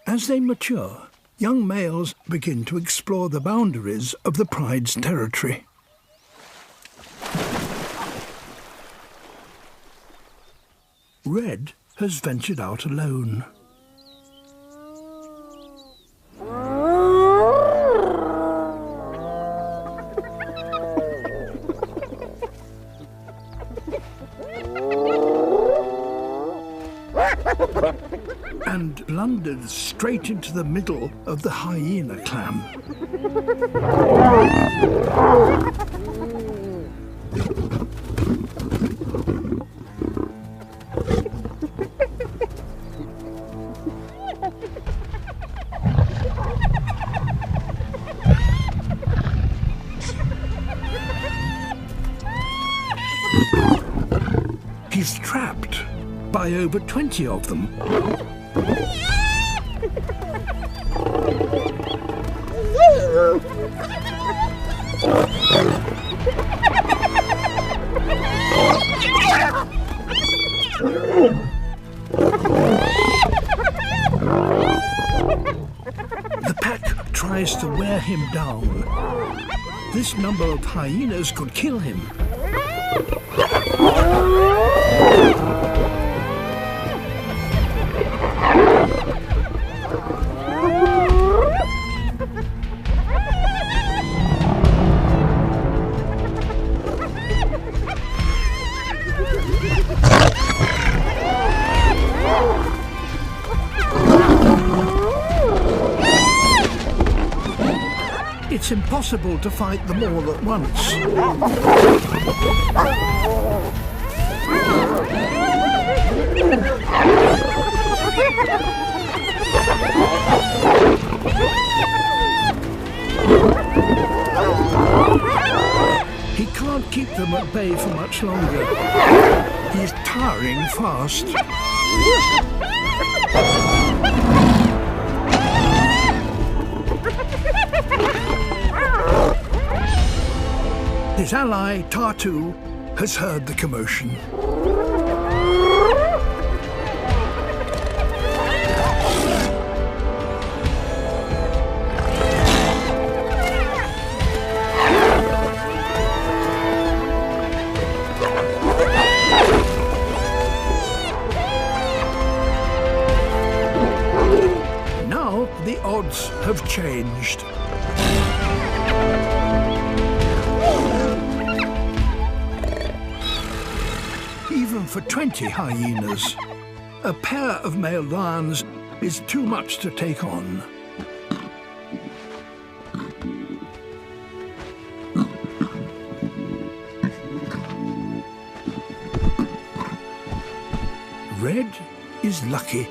As they mature, young males begin to explore the boundaries of the pride's territory. Red has ventured out alone. And blundered straight into the middle of the hyena clan. He's trapped by over 20 of them. The pack tries to wear him down. This number of hyenas could kill him. It's impossible to fight them all at once. He can't keep them at bay for much longer. He's tiring fast. His ally, Tartu, has heard the commotion. Now the odds have changed. Even for 20 hyenas, a pair of male lions is too much to take on. Red is lucky